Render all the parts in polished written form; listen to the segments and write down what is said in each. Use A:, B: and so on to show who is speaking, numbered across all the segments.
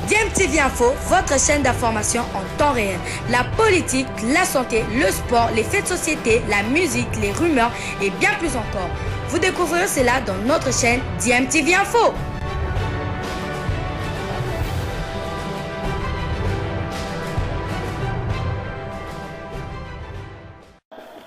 A: DMTV Info, votre chaîne d'information en temps réel. La politique, la santé, le sport, les faits de société, la musique, les rumeurs et bien plus encore. Vous découvrirez cela dans notre chaîne DMTV Info.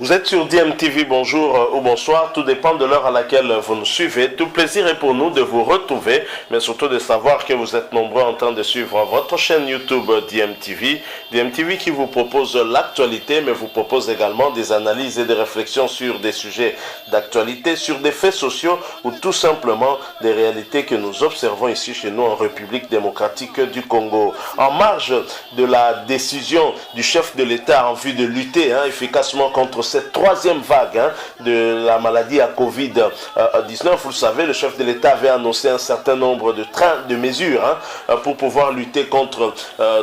B: Vous êtes sur DMTV, bonjour ou bonsoir, tout dépend de l'heure à laquelle vous nous suivez. Tout plaisir est pour nous de vous retrouver, mais surtout de savoir que vous êtes nombreux en train de suivre votre chaîne YouTube DMTV. DMTV qui vous propose l'actualité, mais vous propose également des analyses et des réflexions sur des sujets d'actualité, sur des faits sociaux ou tout simplement des réalités que nous observons ici chez nous en République démocratique du Congo. En marge de la décision du chef de l'État en vue de lutter efficacement contre cette troisième vague de la maladie à Covid-19, vous le savez, le chef de l'État avait annoncé un certain nombre de mesures pour pouvoir lutter contre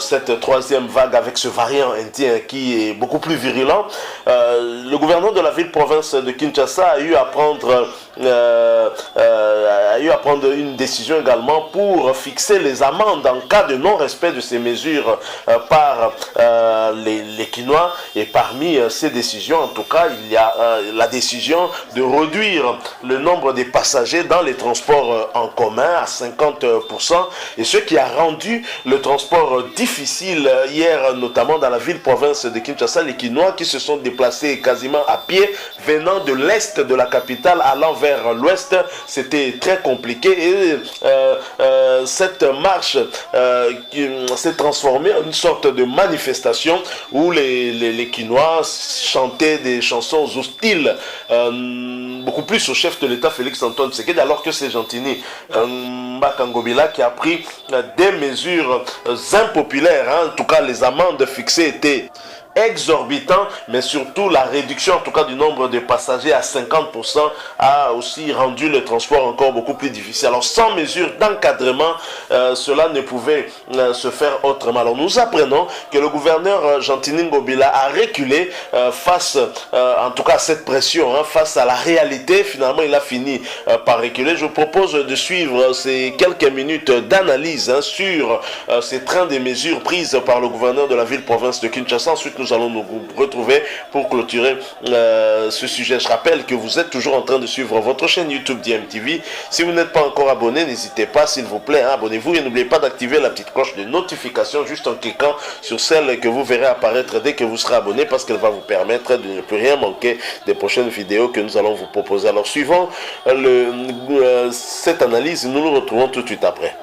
B: cette troisième vague avec ce variant indien qui est beaucoup plus virulent. Le gouverneur de la ville-province de Kinshasa a eu à prendre une décision également pour fixer les amendes en cas de non-respect de ces mesures par les Kinois. Et parmi ces décisions, en tout cas, il y a la décision de réduire le nombre des passagers dans les transports en commun à 50%. Et ce qui a rendu le transport difficile hier, notamment dans la ville-province de Kinshasa, les Kinois qui se sont déplacés quasiment à pied venant de l'est de la capitale allant vers l'ouest, c'était très compliqué. Et cette marche s'est transformée en une sorte de manifestation où les Kinois chantaient des chansons hostiles beaucoup plus au chef de l'État Félix Antoine Tshisekedi, alors que c'est Gentini Mbakangobila qui a pris des mesures impopulaires. En tout cas, les amendes fixées étaient exorbitant, mais surtout la réduction en tout cas du nombre de passagers à 50% a aussi rendu le transport encore beaucoup plus difficile. Alors sans mesure d'encadrement, cela ne pouvait se faire autrement. Alors nous apprenons que le gouverneur Gentini Ngobila a reculé face en tout cas à cette pression, face à la réalité. Finalement il a fini par reculer. Je vous propose de suivre ces quelques minutes d'analyse sur ces trains de mesures prises par le gouverneur de la ville-province de Kinshasa. Ensuite nous allons nous retrouver pour clôturer ce sujet. Je rappelle que vous êtes toujours en train de suivre votre chaîne YouTube DMTV. Si vous n'êtes pas encore abonné, n'hésitez pas, s'il vous plaît, abonnez-vous et n'oubliez pas d'activer la petite cloche de notification juste en cliquant sur celle que vous verrez apparaître dès que vous serez abonné, parce qu'elle va vous permettre de ne plus rien manquer des prochaines vidéos que nous allons vous proposer. Alors suivant cette analyse, nous nous retrouvons tout de suite après.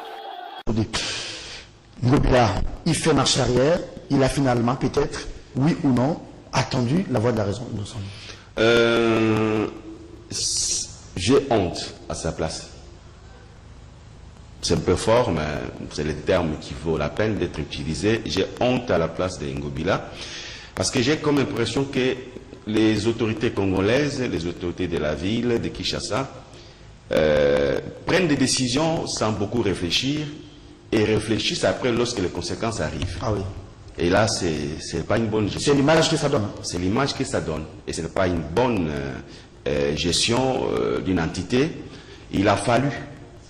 C: Ngobila, il fait marche arrière, il a finalement peut-être, oui ou non, attendu la voie de la raison, il nous semble.
D: J'ai honte à sa place. C'est un peu fort, mais c'est le terme qui vaut la peine d'être utilisé. J'ai honte à la place de Ngobila, parce que j'ai comme impression que les autorités congolaises, les autorités de la ville, de Kinshasa, prennent des décisions sans beaucoup réfléchir, et réfléchissent après lorsque les conséquences arrivent.
C: Ah oui.
D: Et là, c'est pas une bonne gestion.
C: C'est l'image que ça donne.
D: C'est l'image que ça donne. Et ce n'est pas une bonne gestion d'une entité. Il a fallu,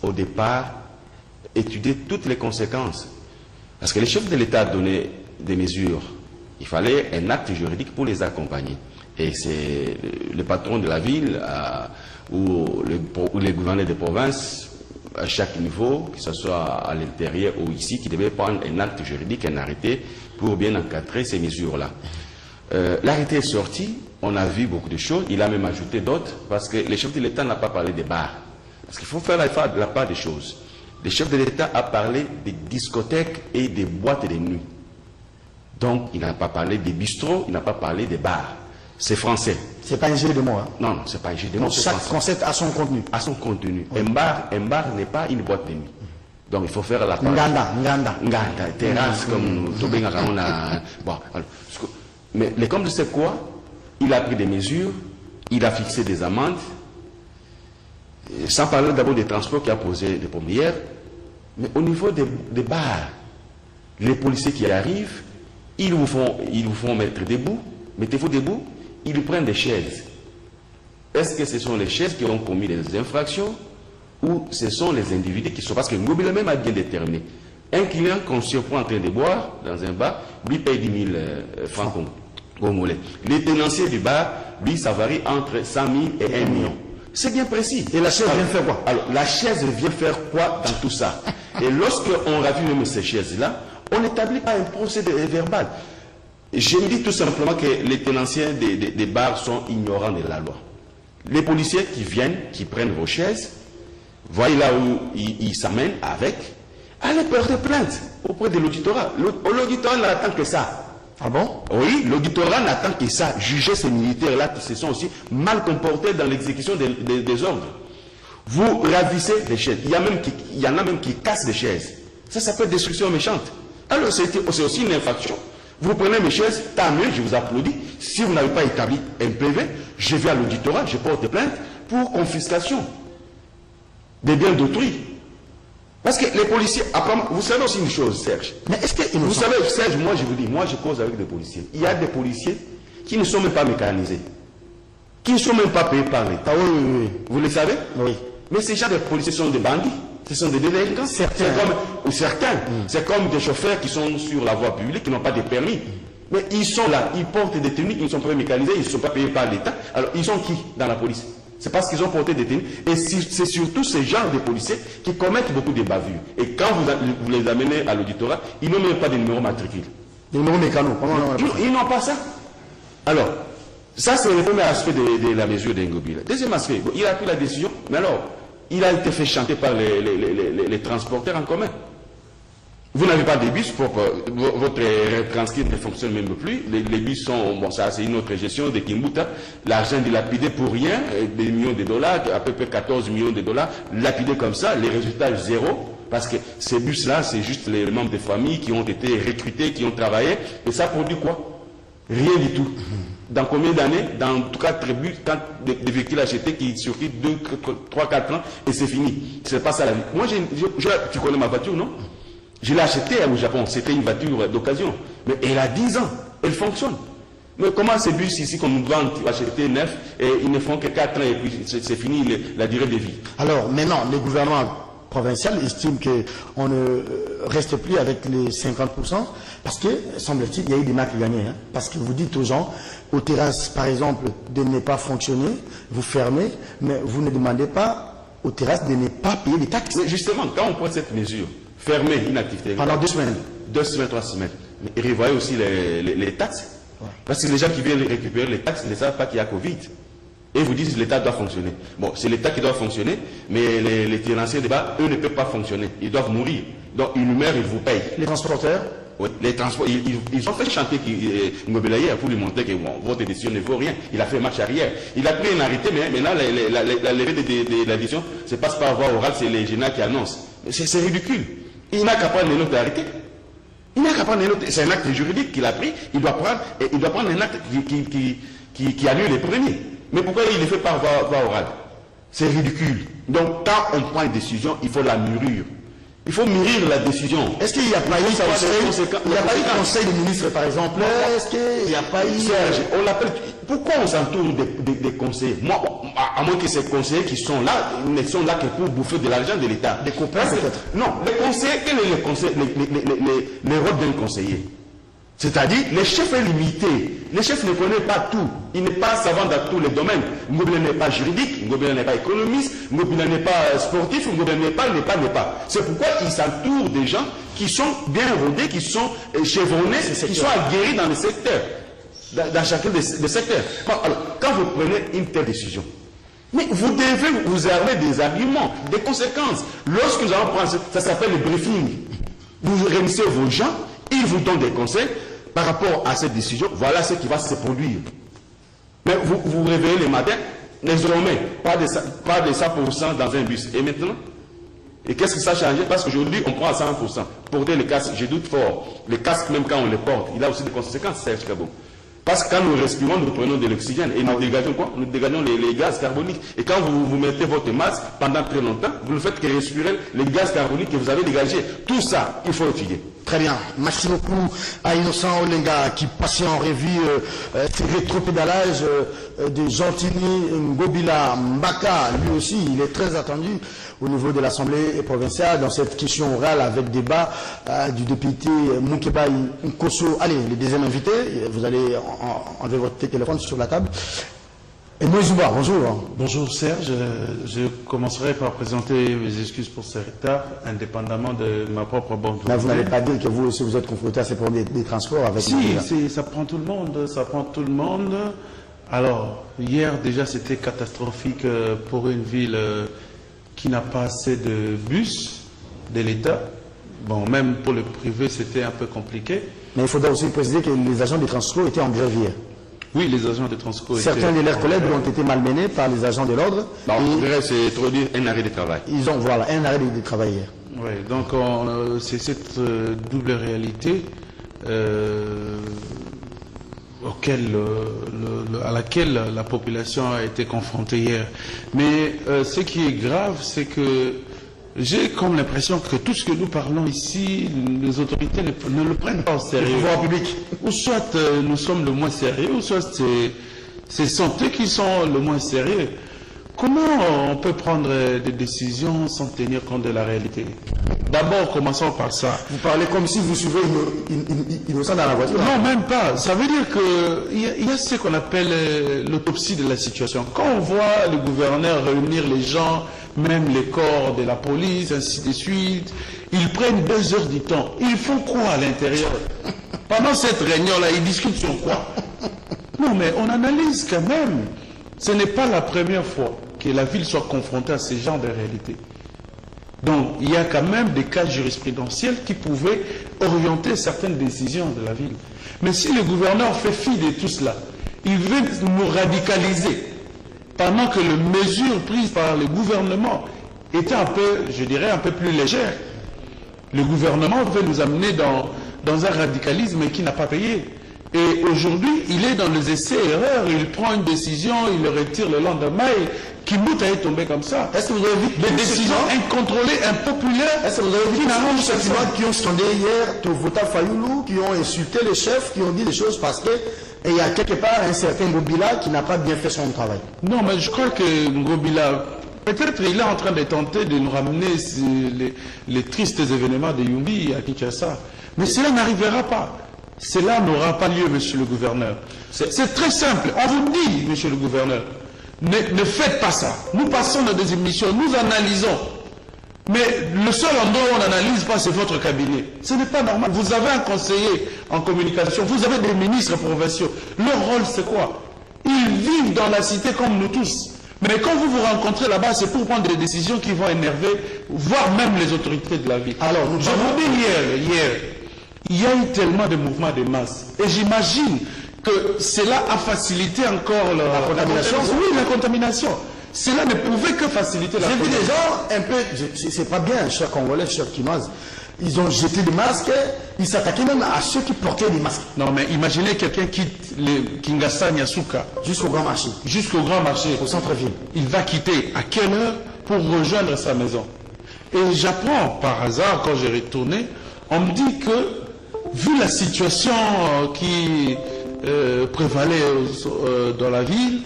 D: au départ, étudier toutes les conséquences. Parce que le chef de l'État a donné des mesures. Il fallait un acte juridique pour les accompagner. Et c'est le patron de la ville ou les gouverneurs de province, à chaque niveau, que ce soit à l'intérieur ou ici, qui devait prendre un acte juridique, un arrêté, pour bien encadrer ces mesures-là. L'arrêté est sorti, on a vu beaucoup de choses, il a même ajouté d'autres, parce que le chef de l'État n'a pas parlé des bars. Parce qu'il faut faire la part des choses. Le chef de l'État a parlé des discothèques et des boîtes de nuit. Donc, il n'a pas parlé des bistrots, il n'a pas parlé des bars. C'est français.
C: C'est pas un jeu de mots.
D: Non, non, c'est pas un jeu de mots.
C: Chaque concept a son contenu.
D: A son contenu. Oui. Un bar n'est pas une boîte de nuit. Donc il faut faire la part.
C: Nganda,
D: terrasse, comme on a. Bon, mais le compte c'est quoi? Il a pris des mesures, il a fixé des amendes, sans parler d'abord des transports qui a posé des premières, mais au niveau des bars, les policiers qui arrivent, ils vous font mettre debout, mettez-vous debout, ils prennent des chaises. Est-ce que ce sont les chaises qui ont commis des infractions ou ce sont les individus qui sont... Parce que Ngobila même a bien déterminé. Un client qu'on surprend en train de boire dans un bar, lui paye 10 000 francs congolais. Les tenanciers du bar, lui, ça varie entre 100 000 et 1 million. C'est bien précis.
C: Et la chaise vient faire quoi?
D: Alors, la chaise vient faire quoi dans tout ça? Et lorsqu'on ravit même ces chaises-là, on n'établit pas un procédé verbal. Je me dis tout simplement que les tenanciers des bars sont ignorants de la loi. Les policiers qui viennent, qui prennent vos chaises, voyez là où ils s'amènent avec, allez porter plainte auprès de l'auditorat. L'auditorat n'attend que ça.
C: Ah bon?
D: Oui, l'auditorat n'attend que ça. Juger ces militaires-là qui se sont aussi mal comportés dans l'exécution des ordres. Vous ravissez des chaises. Il y en a même qui cassent des chaises. Ça s'appelle destruction méchante. Alors c'est aussi une infraction. Vous prenez mes chaises, tant mieux, je vous applaudis. Si vous n'avez pas établi un PV, je vais à l'auditorat, je porte plainte pour confiscation des biens d'autrui. Parce que les policiers, apparemment, vous savez aussi une chose, Serge.
C: Mais est-ce que
D: vous savez, Serge, moi je vous dis, moi je cause avec des policiers. Il y a des policiers qui ne sont même pas mécanisés, qui ne sont même pas payés par l'État.
C: Ah oui, oui, oui.
D: Vous le savez?
C: Oui.
D: Mais ces gens de policiers sont des bandits. Ce sont des délinquants.
C: Certains.
D: C'est comme des chauffeurs qui sont sur la voie publique, qui n'ont pas de permis. Mais ils sont là, ils portent des tenues, ils ne sont pas mécanisés, ils ne sont pas payés par l'État. Alors, ils sont qui dans la police? C'est parce qu'ils ont porté des tenues. Et c'est surtout ces genres de policiers qui commettent beaucoup de bavures. Et quand vous les amenez à l'auditorat, ils n'ont même pas de numéro matricule.
C: Des numéros mécanos.
D: Ils n'ont pas ça. Alors, ça c'est le premier aspect de la mesure d'Ingobila. Deuxième aspect, il a pris la décision, mais alors, il a été fait chanter par les transporteurs en commun. Vous n'avez pas de bus, votre transcrit ne fonctionne même plus. Les bus sont, bon, ça c'est une autre gestion de Kimbuta. L'argent dilapidé pour rien, des millions de dollars, à peu près 14 millions de dollars, lapidé comme ça, les résultats zéro. Parce que ces bus-là, c'est juste les membres des familles qui ont été recrutés, qui ont travaillé. Et ça produit quoi? Rien du tout. Dans combien d'années? Dans 4 bus, quand des véhicules achetés qui circulent 2, 3, 4 ans, et c'est fini. C'est pas ça la vie. Moi, tu connais ma voiture, non? Je l'ai achetée au Japon. C'était une voiture d'occasion. Mais elle a 10 ans. Elle fonctionne. Mais comment ces bus ici qu'on nous vend, acheter neuf, et ils ne font que 4 ans, et puis c'est fini la durée de vie?
C: Alors, maintenant, le gouvernement provincial estime qu'on ne reste plus avec les 50%, parce que, semble-t-il, il y a eu des marques gagnées. Hein, parce que vous dites aux gens, aux terrasses, par exemple, de ne pas fonctionner, vous fermez, mais vous ne demandez pas aux terrasses de ne pas payer les taxes.
D: Mais justement, quand on prend cette mesure, fermer une activité
C: pendant 2 semaines.
D: 2 semaines, 3 semaines. Et revoyez aussi les taxes. Ouais. Parce que les gens qui viennent récupérer les taxes ne savent pas qu'il y a Covid. Et vous dites que l'État doit fonctionner. Bon, c'est l'État qui doit fonctionner, mais les tenanciers de bas, eux ne peuvent pas fonctionner. Ils doivent mourir. Donc ils meurent, ils vous payent.
C: Les transporteurs?
D: Oui, les transports, ils ont fait chanter Mobilaye pour lui montrer que bon, votre décision ne vaut rien. Il a fait marche arrière. Il a pris un arrêté, mais maintenant la levée de la décision se passe par voie orale, c'est les GENA qui annoncent. C'est ridicule. Il n'a qu'à prendre les notes arrêtées. Il n'a qu'à prendre les notes. C'est un acte juridique qu'il a pris. Il doit prendre un acte qui annule les premiers. Mais pourquoi il le fait par voie orale? C'est ridicule. Donc, quand on prend une décision, il faut la mûrir. Il faut mûrir la décision.
C: Est-ce qu'il n'y a pas eu de conseil des ministres, par exemple? Est-ce qu'il n'y a pas eu...
D: Serge, on l'appelle... Pourquoi on s'entoure des conseillers? Moi, à moins que ces conseillers qui sont là, ne sont là que pour bouffer de l'argent de l'État.
C: Des copains, peut-être?
D: Non, les conseillers, quel est le rôle d'un conseiller? C'est-à-dire, le chef est limité. Le chef ne connaît pas tout. Il n'est pas savant dans tous les domaines. Ngobila n'est pas juridique, Ngobila n'est pas économiste, Ngobila n'est pas sportif, Ngobila n'est pas. C'est pourquoi il s'entoure des gens qui sont bien rodés, qui sont chevronnés, qui sont aguerris dans le secteur, dans chacun des secteurs. Bon, alors, quand vous prenez une telle décision, mais vous devez vous armer des arguments, des conséquences. Lorsque nous allons prendre, ça s'appelle le briefing. Vous réunissez vos gens, ils vous donnent des conseils par rapport à cette décision. Voilà ce qui va se produire. Mais vous vous réveillez le matin, désormais, pas de 100% dans un bus. Et maintenant? Et qu'est-ce que ça a changé? Parce qu'aujourd'hui, on prend à 100%. Porter le casque, je doute fort. Le casque, même quand on le porte, il a aussi des conséquences, Serge Kabo. Parce que quand nous respirons, nous prenons de l'oxygène. Et nous dégageons quoi? Nous dégageons les gaz carboniques. Et quand vous mettez votre masque pendant très longtemps, vous ne faites que respirer les gaz carboniques que vous avez dégagés. Tout ça, il faut étudier.
C: Très bien. Merci beaucoup à Innocent Olenga qui passait en revue ces rétropédalages de Gentini Ngobila Mbaka. Lui aussi, il est très attendu au niveau de l'Assemblée provinciale dans cette question orale avec débat du député Moukeba Nkoso. Allez, le deuxième invité, vous allez enlever votre téléphone sur la table. Et Moïse Zouba, bonjour.
E: Bonjour Serge, je commencerai par présenter mes excuses pour ce retard, indépendamment de ma propre bonne volonté.
C: Là, vous n'allez pas dire que vous aussi vous êtes confronté à ces problèmes des transports avec...
E: Si, ça prend tout le monde, ça prend tout le monde. Alors, hier déjà c'était catastrophique pour une ville qui n'a pas assez de bus de l'État. Bon, même pour le privé c'était un peu compliqué.
C: Mais il faudra aussi préciser que les agents des transports étaient en grève hier.
E: Oui, les agents de transport.
C: Certains de leurs collègues ont été malmenés par les agents de l'ordre.
D: C'est trop dire un arrêt de travail.
C: Ils ont, voilà, un arrêt de travail hier.
E: Oui, donc c'est cette double réalité à laquelle la population a été confrontée hier. Mais ce qui est grave, c'est que j'ai comme l'impression que tout ce que nous parlons ici, les autorités ne le prennent pas au sérieux.
C: Le pouvoir public.
E: Ou soit nous sommes le moins sérieux, ou soit c'est santé qui sont le moins sérieux. Comment on peut prendre des décisions sans tenir compte de la réalité? D'abord, commençons par ça.
C: Vous parlez comme si vous suivez innocent dans la voiture.
E: Non, même pas. Ça veut dire qu'il y a ce qu'on appelle l'autopsie de la situation. Quand on voit le gouverneur réunir les gens, même les corps de la police, ainsi de suite, ils prennent 2 heures du temps. Ils font quoi à l'intérieur? Pendant cette réunion-là, ils discutent sur quoi? Non, mais on analyse quand même. Ce n'est pas la première fois que la ville soit confrontée à ce genre de réalité. Donc, il y a quand même des cas jurisprudentiels qui pouvaient orienter certaines décisions de la ville. Mais si le gouverneur fait fi de tout cela, il veut nous radicaliser, pendant que les mesures prises par le gouvernement étaient un peu, je dirais, un peu plus légères. Le gouvernement veut nous amener dans un radicalisme qui n'a pas payé. Et aujourd'hui, il est dans les essais-erreurs, il prend une décision, il le retire le lendemain, et Kimbuta est tombé comme ça.
C: Est-ce que vous avez vu
E: des décisions incontrôlées, impopulaires?
C: Est-ce que vous avez vu tous ces gens qui ont scandé hier Tovota Fayoulou, qui ont insulté les chefs, qui ont dit des choses parce que il y a quelque part un certain Ngobila qui n'a pas bien fait son travail?
E: Non, mais je crois que Ngobila, peut-être il est en train de tenter de nous ramener les tristes événements de Yumbi à Kinshasa. Mais cela n'arrivera pas. Cela n'aura pas lieu, monsieur le gouverneur. C'est très simple. On vous dit, monsieur le gouverneur, ne faites pas ça. Nous passons dans des émissions, nous analysons. Mais le seul endroit où on n'analyse pas, c'est votre cabinet. Ce n'est pas normal. Vous avez un conseiller en communication, vous avez des ministres provinciaux. Leur rôle, c'est quoi? Ils vivent dans la cité comme nous tous. Mais quand vous vous rencontrez là-bas, c'est pour prendre des décisions qui vont énerver, voire même les autorités de la ville. Alors, je vous dis hier, il y a eu tellement de mouvements de masse. Et j'imagine que cela a facilité encore la contamination. Oui, la contamination. Cela ne pouvait que faciliter la contamination.
C: J'ai vu des gens un peu, c'est pas bien, chers Congolais, chers Kinoises. Ils ont jeté des masques, ils s'attaquaient même à ceux qui portaient des masques.
E: Non, mais imaginez quelqu'un quitte le Kinshasa Nyasuka.
C: Jusqu'au grand marché.
E: Jusqu'au grand marché.
C: Au centre-ville.
E: Il va quitter à quelle heure pour rejoindre sa maison? Et j'apprends par hasard, quand j'ai retourné, on me dit que, vu la situation qui prévalait dans la ville,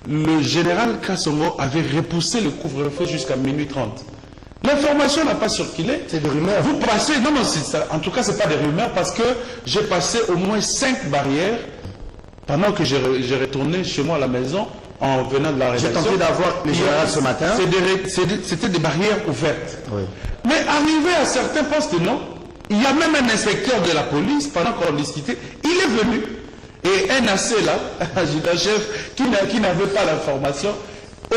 E: le général Kassongo avait repoussé le couvre-feu jusqu'à minuit 30. L'information n'a pas circulé.
C: C'est des rumeurs.
E: Vous passez, non, ça, en tout cas, ce n'est pas des rumeurs parce que j'ai passé au moins 5 barrières pendant que j'ai retourné chez moi à la maison en venant de la rédaction.
C: J'ai tenté d'avoir le général ce matin.
E: C'était des barrières ouvertes. Oui. Mais arrivé à certains postes, non. Il y a même un inspecteur de la police, pendant qu'on discutait, il est venu. Et un AC là, adjudant-chef, qui n'avait pas l'information,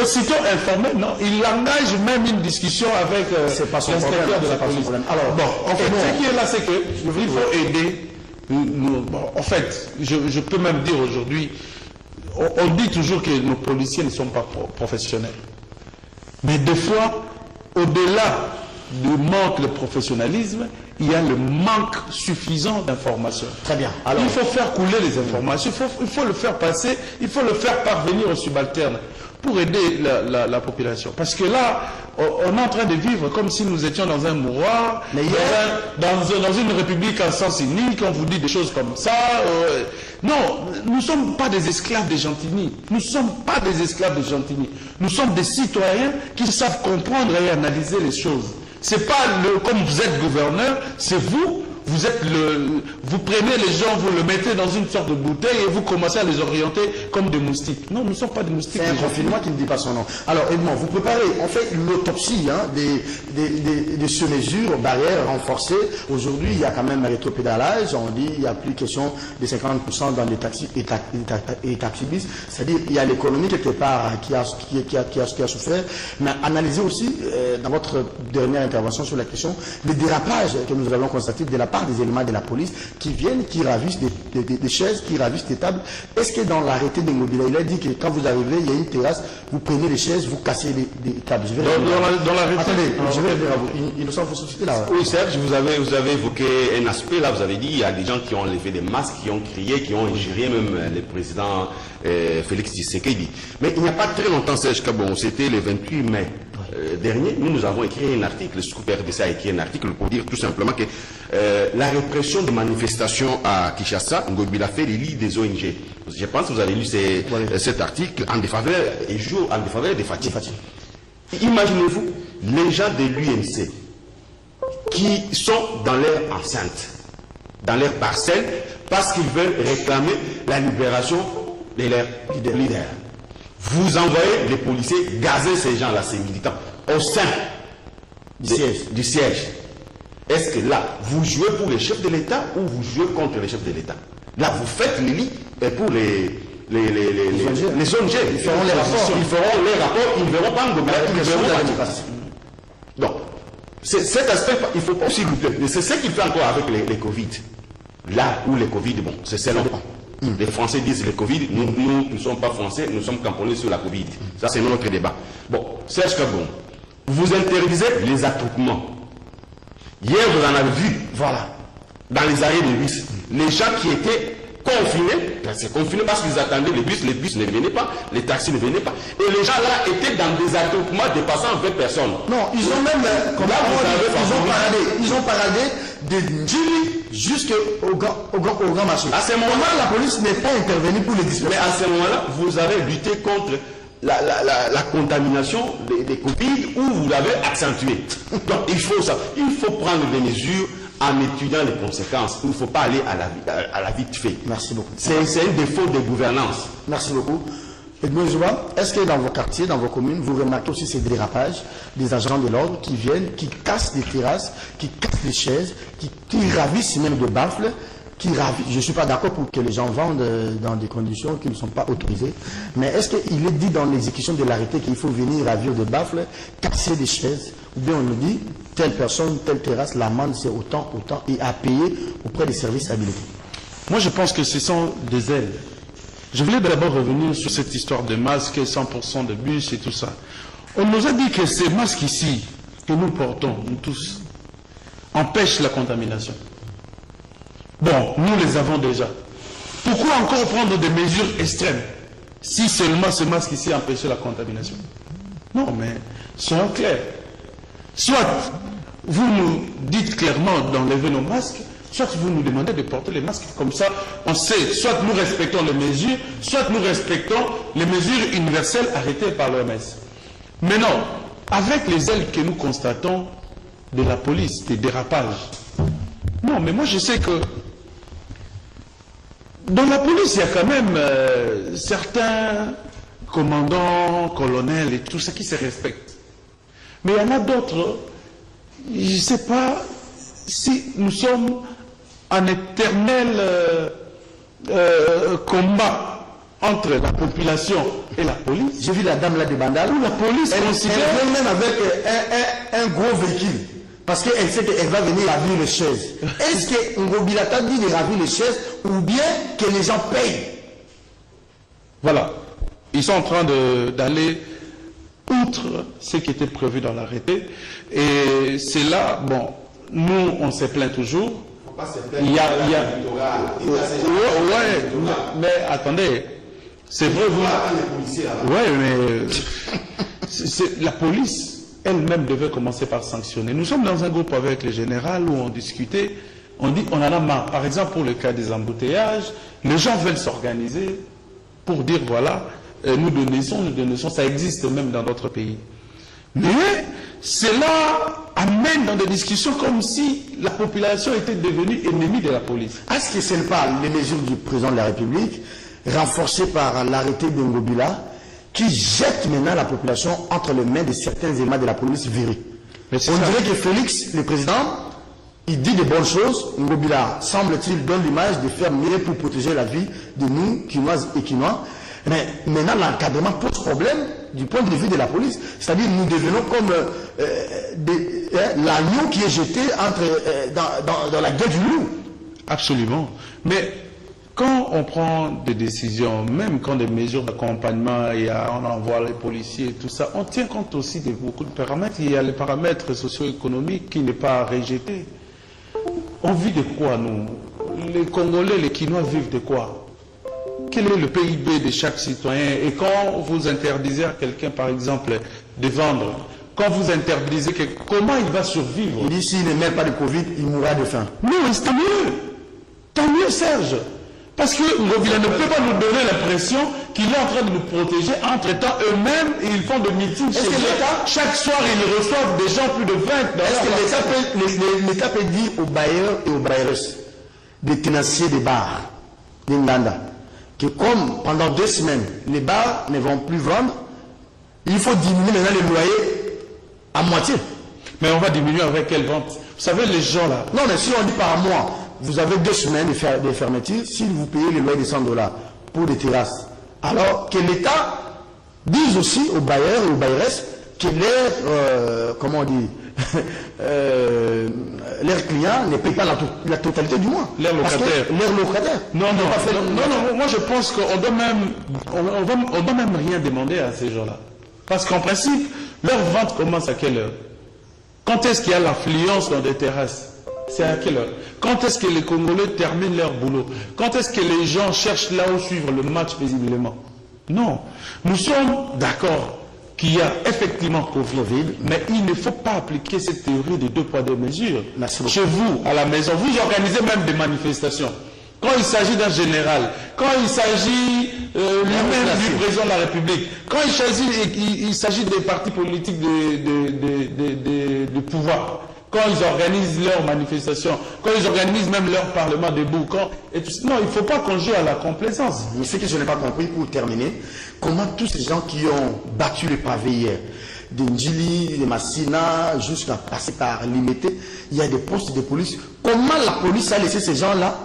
E: aussitôt informé, non, il engage même une discussion avec l'inspecteur de la police. Alors, bon, en fait, ce qui est là, c'est qu'il faut aider. En fait, je peux même dire aujourd'hui, on dit toujours que nos policiers ne sont pas professionnels. Mais des fois, au-delà du manque de professionnalisme, il y a le manque suffisant d'informations.
C: Très bien. Alors,
E: il faut faire couler les informations, il faut le faire passer, il faut le faire parvenir aux subalternes pour aider la population. Parce que là, on est en train de vivre comme si nous étions dans un mouroir, dans une république en sens unique, on vous dit des choses comme ça. Non, nous ne sommes pas des esclaves de Gentilly. Nous ne sommes pas des esclaves de Gentilly. Nous sommes des citoyens qui savent comprendre et analyser les choses. C'est pas comme vous êtes gouverneur, c'est vous. Vous prenez les gens, vous le mettez dans une sorte de bouteille et vous commencez à les orienter comme des moustiques. Non, nous ne sommes pas des moustiques.
C: C'est un confinement qui ne dit pas son nom. Alors, Edmond, vous préparez, on fait l'autopsie des sur-mesures, barrières renforcées. Aujourd'hui, il y a quand même un rétropédalage. On dit qu'il n'y a plus question de 50% dans les taxis et taxibus. C'est-à-dire qu'il y a l'économie quelque part qui a souffert. Mais analysez aussi, dans votre dernière intervention sur la question, le dérapage que nous avons constaté de la part des éléments de la police qui viennent, qui ravissent des chaises, qui ravissent des tables. Est-ce que dans l'arrêté des mobiliers, il a dit que quand vous arrivez, il y a une terrasse, vous prenez les chaises, vous cassez des tables. Je vais
E: dans l'arrêté.
C: Attendez, je vais revenir à vous. Il nous semble faut susciter là.
D: Oui, Serge, vous avez évoqué un aspect là, vous avez dit il y a des gens qui ont levé des masques, qui ont crié, qui ont injurié même le président Félix Tshisekedi. Mais il n'y a pas très longtemps, Serge Kabon, c'était le 28 mai. Dernier, nous avons écrit un article, le Scoop RDC a écrit un article pour dire tout simplement que la répression de manifestations à Kinshasa, Ngobila fait les lits des ONG. Je pense que vous avez lu cet article en défaveur des Fatih. Imaginez-vous les gens de l'UNC qui sont dans leur enceinte, dans leur parcelle, parce qu'ils veulent réclamer la libération de leurs leaders. Vous envoyez les policiers gazer ces gens-là, ces militants, au sein du siège. Est-ce que là, vous jouez pour les chefs de l'État ou vous jouez contre les chefs de l'État? Là, vous faites les lits pour les ONG. Ils feront les rapports. Ils ne verront pas Ngobila, ils verront la démocratie. Donc, cet aspect, il ne faut pas, s'il vous plaît, c'est ce qu'il fait encore avec les Covid. Là où les Covid, bon, c'est selon. Les Français disent le Covid, nous ne sommes pas Français, nous sommes camponnés sur la Covid. Ça, c'est notre débat. Bon, Serge Kabon, vous interdisez les attroupements. Hier, vous en avez vu, voilà, dans les arrêts de bus, les gens qui étaient confinés, c'est confiné parce qu'ils attendaient les bus ne venaient pas, les taxis ne venaient pas. Et les gens là étaient dans des attroupements dépassant 20 personnes.
C: Non, ils ont même, ils ont paradé de Djili jusqu'au grand marché. À ce moment-là, la police n'est pas intervenue pour les disperser.
D: Mais à ce moment-là, vous avez lutté contre la contamination des Covid ou vous l'avez accentuée. Donc il faut ça. Il faut prendre des mesures en étudiant les conséquences. Il ne faut pas aller à la vite fait.
C: Merci beaucoup.
D: C'est un défaut de gouvernance.
C: Merci beaucoup. Edmond Zouba, est-ce que dans vos quartiers, dans vos communes, vous remarquez aussi ces dérapages des agents de l'ordre qui viennent, qui cassent les terrasses, qui cassent les chaises, qui ravissent même de baffles, je ne suis pas d'accord pour que les gens vendent dans des conditions qui ne sont pas autorisées, mais est-ce qu'il est dit dans l'exécution de l'arrêté qu'il faut venir ravir de baffles, casser des chaises, ou bien on nous dit, telle personne, telle terrasse, l'amende c'est autant, et à payer auprès des services habilités?
E: Moi je pense que ce sont des ailes. Je voulais d'abord revenir sur cette histoire de masques, 100% de bus et tout ça. On nous a dit que ces masques ici, que nous portons, nous tous, empêchent la contamination. Bon, nous les avons déjà. Pourquoi encore prendre des mesures extrêmes si seulement ce masque ici empêchait la contamination? Non, mais soyons clairs. Soit vous nous dites clairement d'enlever nos masques, soit vous nous demandez de porter les masques. Comme ça, on sait, soit nous respectons les mesures, soit nous respectons les mesures universelles arrêtées par l'OMS. Mais non, avec les ailes que nous constatons de la police, des dérapages. Non, mais moi je sais que dans la police, il y a quand même certains commandants, colonels et tout ça qui se respectent. Mais il y en a d'autres, je ne sais pas si nous sommes en éternel combat entre la population et la police.
C: J'ai vu la dame là de Bandal, où la police considère même avec un gros véhicule. Parce qu'elle sait qu'elle va venir ravir les chaises. Est-ce que Ngobila t'a dit de ravir les chaises ou bien que les gens payent?
E: Voilà. Ils sont en train d'aller outre ce qui était prévu dans l'arrêté. Et c'est là, bon, nous, on se plaint toujours. Il y a mais attendez, c'est vrai, vous... Ouais, mais la police elle-même devait commencer par sanctionner. Nous sommes dans un groupe avec le général où on discutait, on dit on en a marre. Par exemple, pour le cas des embouteillages, les gens veulent s'organiser pour dire voilà, nous dénonçons, ça existe même dans d'autres pays. Mais cela amène dans des discussions comme si la population était devenue ennemie de la police.
C: Est-ce que ce n'est pas les mesures du président de la République, renforcées par l'arrêté de Ngobila, qui jette maintenant la population entre les mains de certains éléments de la police virée? On dirait que Félix, le président, il dit de bonnes choses. Ngobila, semble-t-il, donne l'image de faire mieux pour protéger la vie de nous, Quinoises et Quinois. Mais maintenant, l'encadrement pose problème du point de vue de la police. C'est-à-dire nous devenons comme l'agneau qui est jeté dans la gueule du loup.
E: Absolument. Mais quand on prend des décisions, même quand des mesures d'accompagnement, on envoie les policiers et tout ça, on tient compte aussi de beaucoup de paramètres. Il y a les paramètres socio-économiques qui n'est pas à rejeter. On vit de quoi, nous? Les Congolais, les Quinois vivent de quoi? Quel est le PIB de chaque citoyen? Et quand vous interdisez à quelqu'un, par exemple, de vendre, quand vous interdisez, comment il va survivre?
C: Il dit s'il ne meurt pas de Covid, il mourra de faim.
E: Non, c'est tant mieux. Tant mieux, Serge. Parce que Ngobila ne peut pas nous donner l'impression qu'il est en train de nous protéger. Entre-temps, eux-mêmes, ils font des meetings chez l'État. Chaque soir, ils reçoivent des gens plus de 20.
C: Est-ce que l'État peut dire aux bailleurs et aux bailleuses, des tenanciers des bars d'Inganda, que comme pendant 2 semaines, les bars ne vont plus vendre, il faut diminuer maintenant les loyers à moitié?
E: Mais on va diminuer avec quelle vente? Vous savez, les gens là...
C: Non, mais si on dit par mois, vous avez 2 semaines de fermeture, si vous payez le loyer de 100 $, pour des terrasses, alors que l'État dise aussi aux bailleurs et aux bailleresses que comment on dit, leurs clients ne payent pas la totalité du mois.
E: Leurs locataires.
C: Leurs locataires.
E: Non, moi je pense qu'on doit même rien demander à ces gens-là. Parce qu'en principe, leur vente commence à quelle heure? Quand est-ce qu'il y a l'affluence dans des terrasses? C'est à quelle heure? Quand est-ce que les Congolais terminent leur boulot? Quand est-ce que les gens cherchent là où suivre le match paisiblement? Non. Nous sommes d'accord qu'il y a effectivement Covid, mais il ne faut pas appliquer cette théorie de 2 poids 2 mesures. Chez vous, à la maison, vous organisez même des manifestations. Quand il s'agit d'un général, quand il s'agit lui-même du président de la République, quand il s'agit des partis politiques de pouvoir, quand ils organisent leurs manifestations, quand ils organisent même leur parlement debout, non, il ne faut pas qu'on joue à la complaisance.
C: Mais ce que je n'ai pas compris, pour terminer, comment tous ces gens qui ont battu le pavé hier, de Ndjili, de Massina, jusqu'à passer par Limité, il y a des postes de police. Comment la police a laissé ces gens-là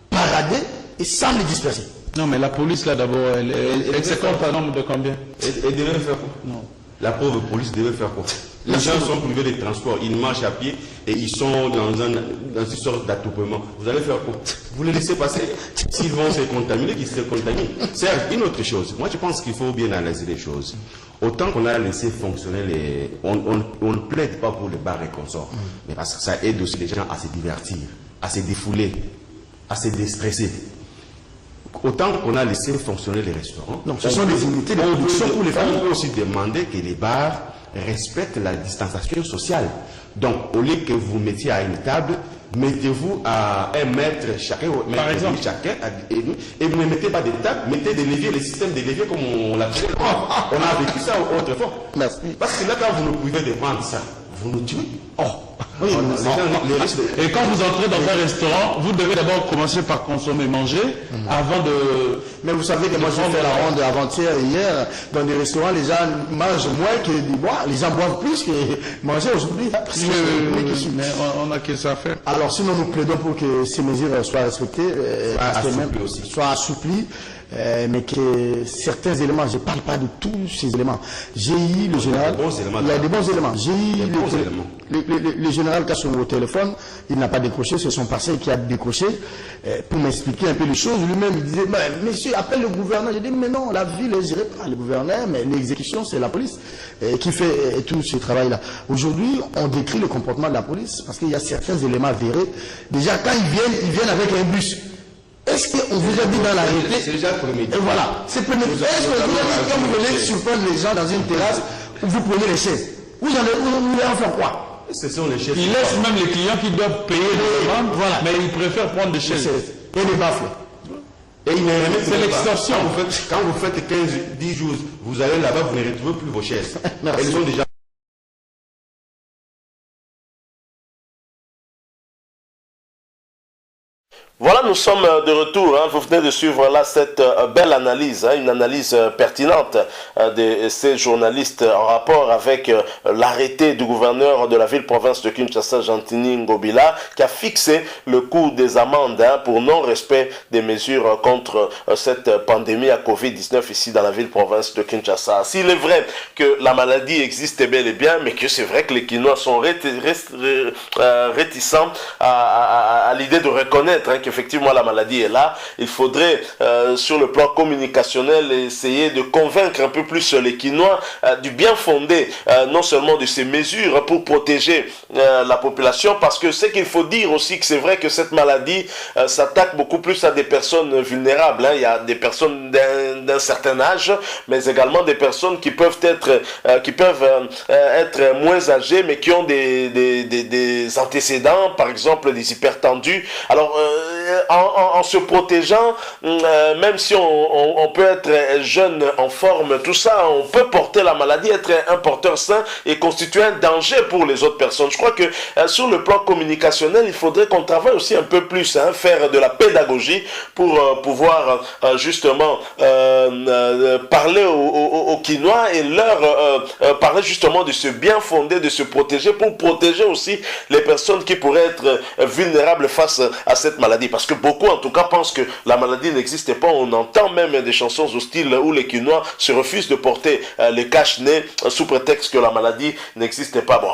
C: parader et sans les disperser?
E: Non, mais la police, là, d'abord, elle se compte par nombre de combien?
D: Elle devait faire quoi?
E: Non.
D: La pauvre police devait faire quoi? Les gens sont privés de transport, ils marchent à pied et ils sont dans une sorte d'attroupement. Vous allez faire quoi? Vous les laissez passer? S'ils vont se contaminer, qu'ils se contaminent. C'est une autre chose. Moi, je pense qu'il faut bien analyser les choses. Autant qu'on a laissé fonctionner on ne plaide pas pour les bars et consorts, mais parce que ça aide aussi les gens à se divertir, à se défouler, à se déstresser. Autant qu'on a laissé fonctionner les restaurants,
C: donc ce sont des unités de production pour les familles.
D: On peut aussi demander que les bars respectent la distanciation sociale. Donc, au lieu que vous mettiez à une table, mettez-vous à 1 mètre chacun,
E: par exemple,
D: chacun, et vous ne mettez pas de table, mettez des leviers, les systèmes de leviers comme on l'appelait. On a vécu ça autrefois.
C: Merci.
D: Parce que là, quand vous nous pouvez de vendre ça, vous nous tuez.
C: Oui,
E: et quand vous entrez dans un restaurant, vous devez d'abord commencer par consommer, manger, avant de...
C: Mais vous savez que moi j'ai fait la ronde avant-hier et hier, dans des restaurants, les gens mangent moins que du bois, les gens boivent plus que manger aujourd'hui.
E: Mais on a que ça à faire.
C: Alors sinon nous plaidons pour que ces mesures soient respectées, soient assouplies. Mais que certains éléments, je ne parle pas de tous ces éléments. J'ai eu le général, il y a des bons éléments. J'ai eu le général Kassongo au téléphone, il n'a pas décroché, c'est son passé qui a décroché, pour m'expliquer un peu les choses. Lui-même, il disait, monsieur, appelle le gouverneur. J'ai dit, mais non, la ville est gérée par le gouverneur, mais l'exécution, c'est la police qui fait tout ce travail-là. Aujourd'hui, on décrit le comportement de la police, parce qu'il y a certains éléments avérés. Déjà, quand ils viennent avec un bus. Est-ce qu'on vous a dit dans la réalité?
D: C'est déjà prémédité.
C: Et voilà, c'est prémédité. Est-ce que vous avez dit quand vous venez surprendre les gens dans une terrasse, vous prenez les chaises? Vous allez en faire quoi?
D: Ce sont les chefs.
E: Il laisse même les clients qui doivent payer les demandes,
C: voilà.
E: mais ils préfèrent prendre des chaises.
C: Et des baffles.
D: Et
E: c'est l'extorsion.
D: Quand vous faites 10 jours, vous allez là-bas, vous ne retrouvez plus vos chaises. Elles sont déjà...
B: Voilà, nous sommes de retour. Vous venez de suivre là cette belle analyse, une analyse pertinente de ces journalistes en rapport avec l'arrêté du gouverneur de la ville-province de Kinshasa, Jantini Ngobila, qui a fixé le coût des amendes pour non-respect des mesures contre cette pandémie à Covid-19 ici dans la ville-province de Kinshasa. S'il est vrai que la maladie existe bel et bien, mais que c'est vrai que les Kinois sont réticents à l'idée de reconnaître qu'effectivement la maladie est là, il faudrait sur le plan communicationnel essayer de convaincre un peu plus les Kinois du bien fondé non seulement de ces mesures pour protéger la population, parce que ce qu'il faut dire aussi que c'est vrai que cette maladie s'attaque beaucoup plus à des personnes vulnérables. Il y a des personnes d'un certain âge, mais également des personnes qui peuvent être moins âgées, mais qui ont des antécédents, par exemple des hypertendus. Alors en se protégeant, même si on peut être jeune, en forme, tout ça, on peut porter la maladie, être un porteur sain et constituer un danger pour les autres personnes. Je crois que sur le plan communicationnel, il faudrait qu'on travaille aussi un peu plus, faire de la pédagogie pour pouvoir justement parler aux Kinois et leur parler justement de ce bien fondé, de se protéger, pour protéger aussi les personnes qui pourraient être vulnérables face à cette maladie. Parce que beaucoup en tout cas pensent que la maladie n'existe pas. On entend même des chansons hostiles où les Kinois se refusent de porter les cache-nez sous prétexte que la maladie n'existe pas. Bon,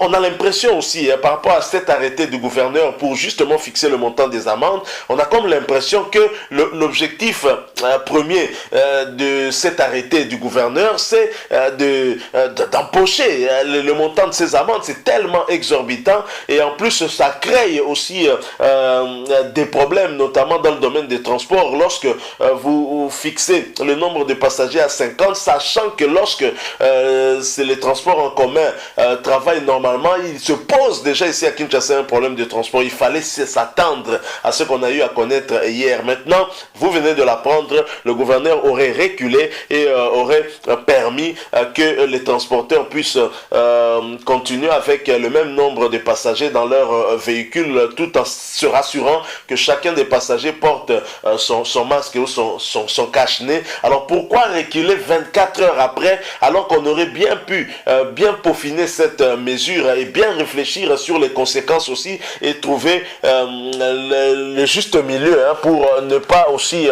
B: on a l'impression aussi, par rapport à cet arrêté du gouverneur pour justement fixer le montant des amendes, on a comme l'impression que l'objectif premier de cet arrêté du gouverneur, c'est d'empocher le montant de ces amendes. C'est tellement exorbitant et en plus ça crée aussi des problèmes, notamment dans le domaine des transports, lorsque vous fixez le nombre de passagers à 50, sachant que lorsque les transports en commun travaillent normalement, il se pose déjà ici à Kinshasa un problème de transport. Il fallait s'attendre à ce qu'on a eu à connaître hier. Maintenant, vous venez de l'apprendre, le gouverneur aurait reculé et aurait permis que les transporteurs puissent continuer avec le même nombre de passagers dans leur véhicule, tout en se rassurant que chacun des passagers porte son masque ou son cache-nez. Alors pourquoi reculer 24 heures après, alors qu'on aurait bien pu bien peaufiner cette mesure et bien réfléchir sur les conséquences aussi et trouver le juste milieu pour ne pas aussi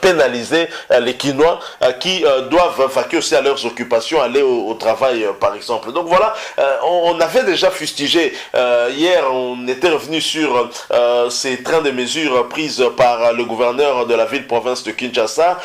B: pénaliser les Kinois qui doivent vaquer aussi à leurs occupations, aller au travail par exemple. Donc voilà, on avait déjà fustigé hier, on était revenu sur ces trains de mesures prises par le gouverneur de la ville-province de Kinshasa,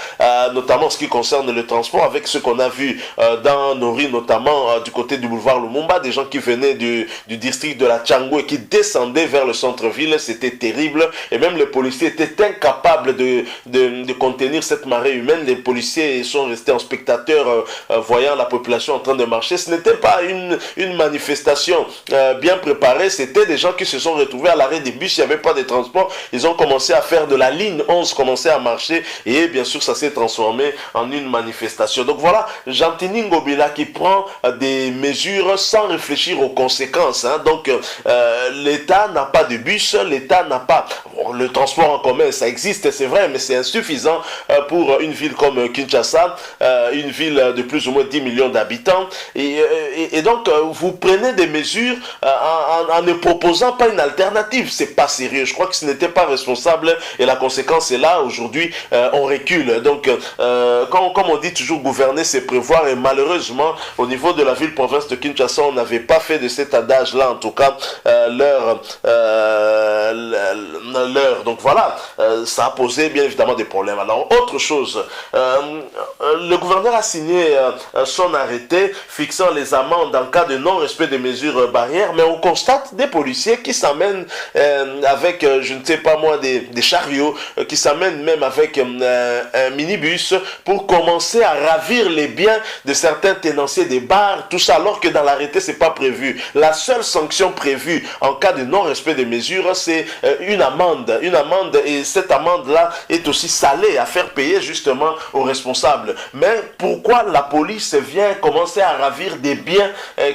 B: notamment en ce qui concerne le transport, avec ce qu'on a vu dans nos rues, notamment du côté du boulevard Lumumba, des gens qui venaient du district de la Tchangou et qui descendaient vers le centre-ville. C'était terrible et même les policiers étaient incapables de contenir cette marée humaine. Les policiers sont restés en spectateurs voyant la population en train de marcher. Ce n'était pas une manifestation bien préparée, c'était des gens qui se sont retrouvés à l'arrêt des bus, il n'y avait pas de transport, ils ont commencé à faire de la ligne 11, commencé à marcher et bien sûr ça s'est transformé en une manifestation. Donc voilà, Jantini Ngobila qui prend des mesures sans réfléchir aux conséquences. Donc l'État n'a pas de bus, l'État n'a pas... Bon, le transport en commun, ça existe, c'est vrai, mais c'est insuffisant pour une ville comme Kinshasa, une ville de plus ou moins 10 millions d'habitants. Et donc, vous prenez des mesures en ne proposant pas une alternative. C'est pas sérieux. Je crois que ce n'était pas responsable et la conséquence est là. Aujourd'hui, on recule. Donc, comme on dit toujours, gouverner, c'est prévoir. Et malheureusement, au niveau de la ville-province de Kinshasa, on n'avait pas fait de cet adage-là, en tout cas, leur l'heure. Donc voilà, ça a posé bien évidemment des problèmes. Alors autre chose, le gouverneur a signé son arrêté fixant les amendes en cas de non-respect des mesures barrières, mais on constate des policiers qui s'amènent avec, je ne sais pas moi, des chariots, qui s'amènent même avec un minibus pour commencer à ravir les biens de certains tenanciers des bars, tout ça, alors que dans l'arrêté, c'est pas prévu. La seule sanction prévue en cas de non-respect des mesures, c'est une amende, et cette amende-là est aussi salée à faire payer justement aux responsables. Mais pourquoi la police vient commencer à ravir des biens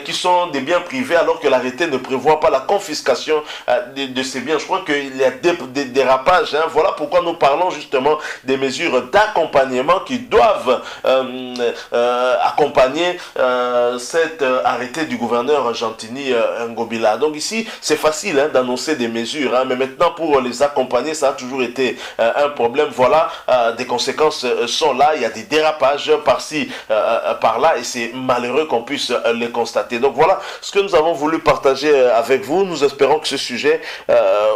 B: qui sont des biens privés alors que l'arrêté ne prévoit pas la confiscation de ces biens? Je crois qu'il y a des dérapages. Voilà pourquoi nous parlons justement des mesures d'accompagnement qui doivent accompagner cet arrêté du gouverneur Gentini Ngobila. Donc ici, c'est facile d'annoncer des mesures, mais maintenant pour les accompagner, ça a toujours été un problème. Voilà, des conséquences sont là, il y a des dérapages par-ci, par-là, et c'est malheureux qu'on puisse les constater. Donc voilà ce que nous avons voulu partager avec vous. Nous espérons que ce sujet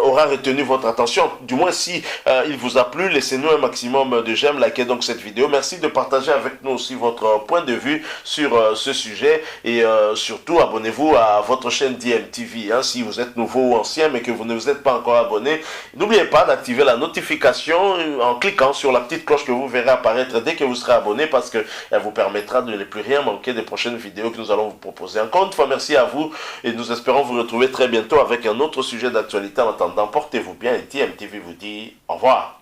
B: aura retenu votre attention. Du moins, si il vous a plu, laissez-nous un maximum de j'aime, likez donc cette vidéo. Merci de partager avec nous aussi votre point de vue sur ce sujet, et surtout abonnez-vous à votre chaîne DMTV si vous êtes nouveau ou ancien mais que vous ne vous êtes pas encore abonné. N'oubliez pas d'activer la notification en cliquant sur la petite cloche que vous verrez apparaître dès que vous serez abonné, parce qu'elle vous permettra de ne plus rien manquer des prochaines vidéos que nous allons vous proposer. Encore une fois, merci à vous, et nous espérons vous retrouver très bientôt avec un autre sujet d'actualité. En attendant, portez-vous bien, et DMTV vous dit au revoir.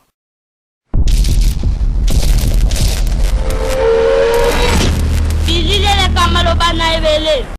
F: Bilile le kamalo bana ebele.